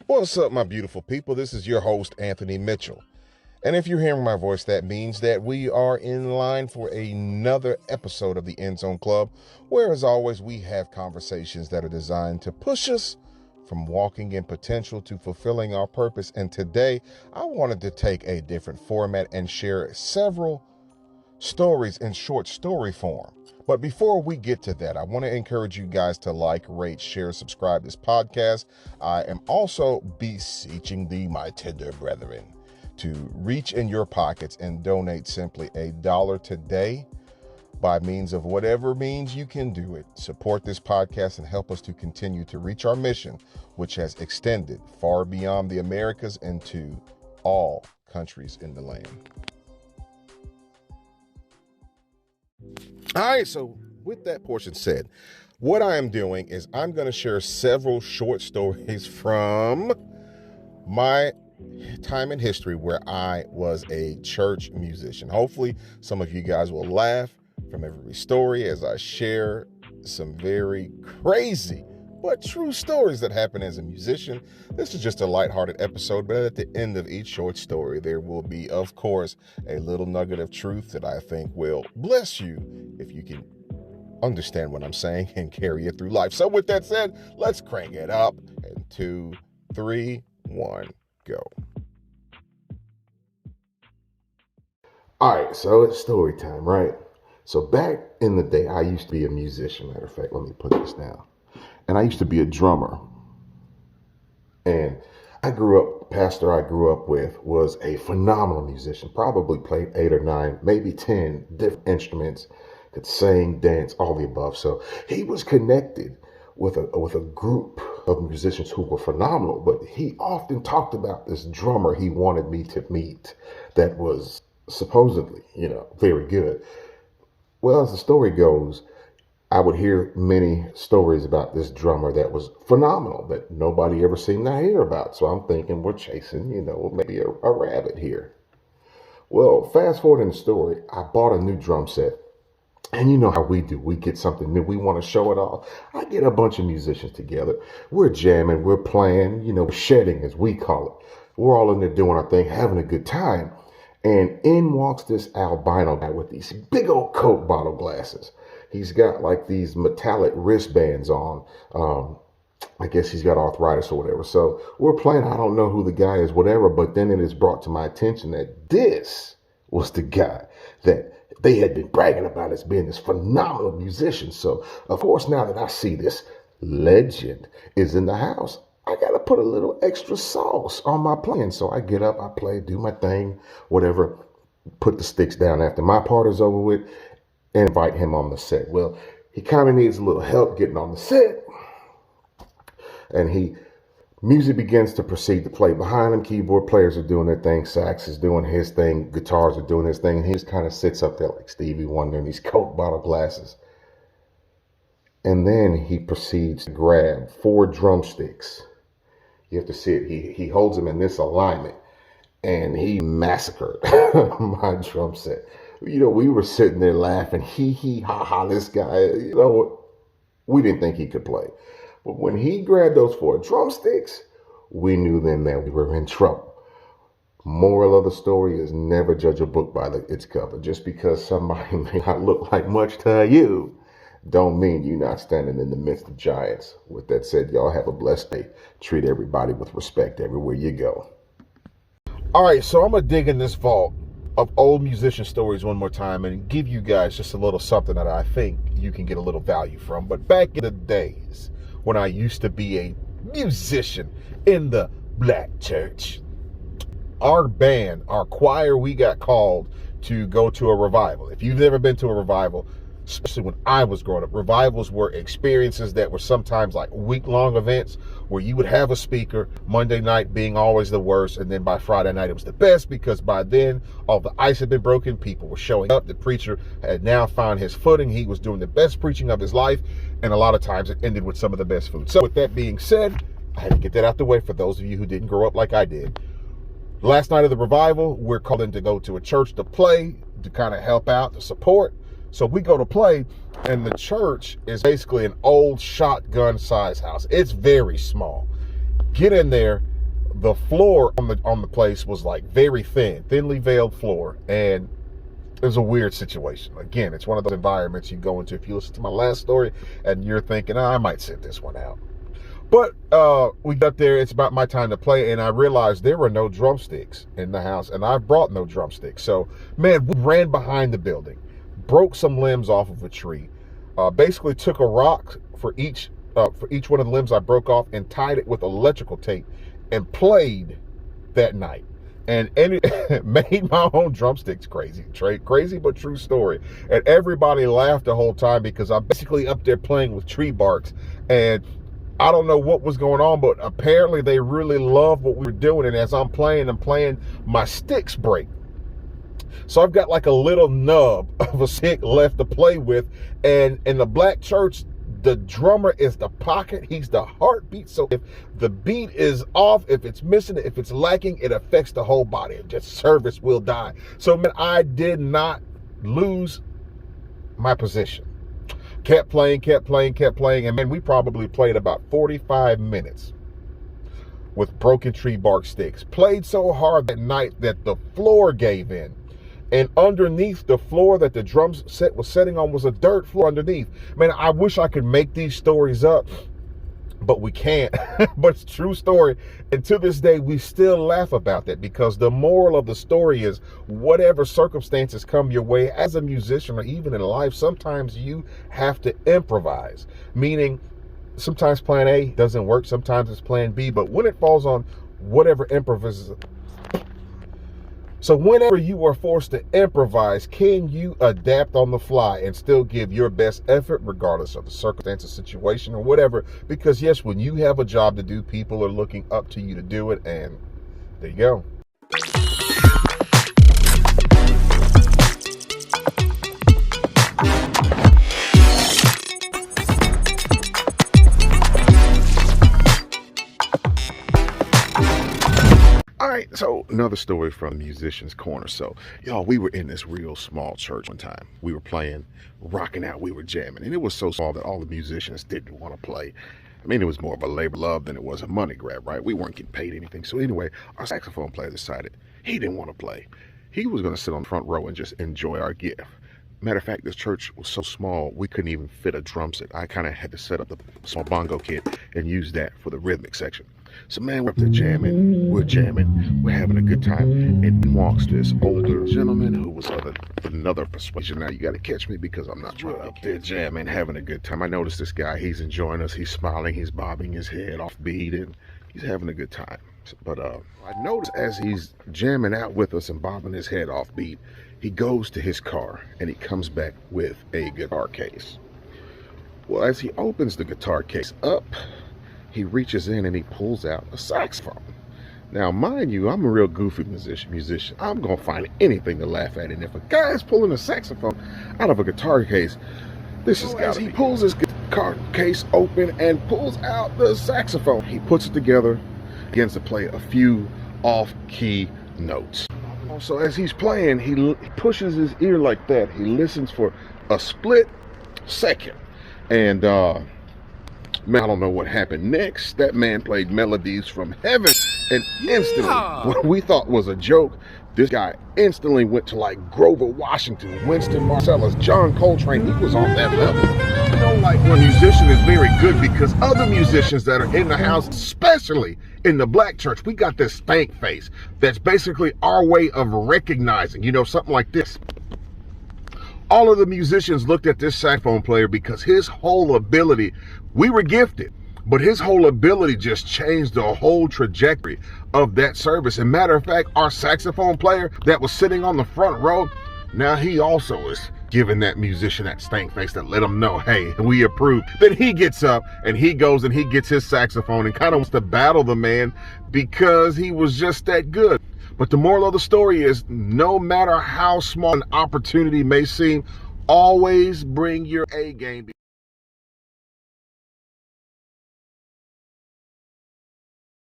What's up, my beautiful people? This is your host, Anthony Mitchell. And if you're hearing my voice, that means that we are in line for another episode of the End Zone Club, where, as always, we have conversations that are designed to push us from walking in potential to fulfilling our purpose. And today, I wanted to take a different format and share several stories in short story form. But before we get to that, I want to encourage you guys to like, rate, share, subscribe this podcast. I am also beseeching thee, my tender brethren, to reach in your pockets and donate simply $1 today by means of whatever means you can do it. Support this podcast and help us to continue to reach our mission, which has extended far beyond the Americas into all countries in the land. All right, so with that portion said, what I am doing is I'm going to share several short stories from my time in history where I was a church musician. Hopefully, some of you guys will laugh from every story as I share some very crazy but true stories that happen as a musician. This is just a lighthearted episode, but at the end of each short story, there will be, of course, a little nugget of truth that I think will bless you if you can understand what I'm saying and carry it through life. So with that said, let's crank it up. And 2, 3, 1, go. All right, so it's story time, right? So back in the day, I used to be a musician. Matter of fact, let me put this down. And I used to be a drummer. And pastor I grew up with was a phenomenal musician, probably played 8 or 9, maybe 10 different instruments, could sing, dance, all the above. So he was connected with a group of musicians who were phenomenal, but he often talked about this drummer he wanted me to meet that was supposedly, very good. Well, as the story goes, I would hear many stories about this drummer that was phenomenal that nobody ever seemed to hear about. So I'm thinking we're chasing, maybe a rabbit here. Well, fast forward in the story, I bought a new drum set. And you know how we do. We get something new. We want to show it off. I get a bunch of musicians together. We're jamming. We're playing, shedding as we call it. We're all in there doing our thing, having a good time. And in walks this albino guy with these big old Coke bottle glasses. He's got like these metallic wristbands on. I guess he's got arthritis or whatever. So we're playing. I don't know who the guy is, whatever. But then it is brought to my attention that this was the guy that they had been bragging about as being this phenomenal musician. So, of course, now that I see this legend is in the house, I got to put a little extra sauce on my playing. So I get up, I play, do my thing, whatever, put the sticks down after my part is over with, and invite him on the set. Well, he kind of needs a little help getting on the set. And music begins to proceed to play behind him. Keyboard players are doing their thing. Sax is doing his thing. Guitars are doing his thing. And he just kind of sits up there like Stevie Wonder in these Coke bottle glasses. And then he proceeds to grab 4 drumsticks. You have to see it. He holds them in this alignment. And he massacred my drum set. We were sitting there laughing. Hee, ha, ha, this guy, we didn't think he could play. But when he grabbed those 4 drumsticks, we knew then that we were in trouble. Moral of the story is never judge a book by its cover. Just because somebody may not look like much to you, don't mean you're not standing in the midst of giants. With that said, y'all have a blessed day. Treat everybody with respect everywhere you go. All right, so I'm going to dig in this vault of old musician stories one more time and give you guys just a little something that I think you can get a little value from. But back in the days when I used to be a musician in the black church, our band, our choir, we got called to go to a revival. If you've never been to a revival, especially when I was growing up, revivals were experiences that were sometimes like week-long events where you would have a speaker, Monday night being always the worst, and then by Friday night it was the best because by then all the ice had been broken, people were showing up, the preacher had now found his footing, he was doing the best preaching of his life, and a lot of times it ended with some of the best food. So with that being said, I had to get that out the way for those of you who didn't grow up like I did. Last night of the revival, we're called in to go to a church to play, to kind of help out, to support. So we go to play, and the church is basically an old shotgun size house. It's very small. Get in there, the floor on the place was like very thinly veiled floor, and it was a weird situation. Again, it's one of those environments you go into if you listen to my last story and you're thinking, I might sit this one out. But we got there, it's about my time to play, and I realized there were no drumsticks in the house, and I brought no drumsticks. So, man, we ran behind the building, broke some limbs off of a tree, basically took a rock for each one of the limbs I broke off and tied it with electrical tape and played that night. And made my own drumsticks. Crazy but true story. And everybody laughed the whole time because I'm basically up there playing with tree barks, and I don't know what was going on, but apparently they really loved what we were doing. And as I'm playing, my sticks break. So I've got like a little nub of a stick left to play with. And in the black church, the drummer is the pocket. He's the heartbeat. So if the beat is off, if it's missing, if it's lacking, it affects the whole body. Just service will die. So man, I did not lose my position. Kept playing. And man, we probably played about 45 minutes with broken tree bark sticks. Played so hard that night that the floor gave in. And underneath the floor that the drum set was setting on was a dirt floor underneath. Man, I wish I could make these stories up, but we can't. But it's a true story. And to this day, we still laugh about that, because the moral of the story is whatever circumstances come your way as a musician or even in life, sometimes you have to improvise. Meaning, sometimes plan A doesn't work, sometimes it's plan B, but when it falls on whatever improvisation. So whenever you are forced to improvise, can you adapt on the fly and still give your best effort regardless of the circumstances, situation, or whatever? Because yes, when you have a job to do, people are looking up to you to do it, and there you go. All right, so another story from Musician's Corner. So, y'all, we were in this real small church one time. We were playing, rocking out, we were jamming. And it was so small that all the musicians didn't want to play. I mean, it was more of a labor love than it was a money grab, right? We weren't getting paid anything. So anyway, our saxophone player decided he didn't want to play. He was going to sit on the front row and just enjoy our gift. Matter of fact, this church was so small, we couldn't even fit a drum set. I kind of had to set up the small bongo kit and use that for the rhythmic section. So man, we're up there jamming, we're having a good time, and in walks this older gentleman who was of another persuasion. Now you got to catch me because I'm not trying up there jamming, having a good time. I noticed this guy, he's enjoying us, he's smiling, he's bobbing his head off beat, and he's having a good time. But I noticed as he's jamming out with us and bobbing his head off beat, he goes to his car and he comes back with a guitar case. Well, as he opens the guitar case up, he reaches in and he pulls out a saxophone. Now, mind you, I'm a real goofy musician. I'm going to find anything to laugh at. And if a guy's pulling a saxophone out of a guitar case, this is guys. He pulls his guitar case open and pulls out the saxophone. He puts it together, begins to play a few off-key notes. So as he's playing, he pushes his ear like that. He listens for a split second. And man, I don't know what happened next. That man played melodies from heaven, and instantly, what we thought was a joke, this guy instantly went to like Grover Washington, Winston Marsalis, John Coltrane. He was on that level. You know, like when a musician is very good, because other musicians that are in the house, especially in the black church, we got this stank face. That's basically our way of recognizing, you know, something like this. All of the musicians looked at this saxophone player because his whole ability, we were gifted, but his whole ability just changed the whole trajectory of that service. And matter of fact, our saxophone player that was sitting on the front row, now he also is giving that musician that stank face that let him know, hey, we approve. Then he gets up and he goes and he gets his saxophone and kind of wants to battle the man because he was just that good. But the moral of the story is, no matter how small an opportunity may seem, always bring your A game.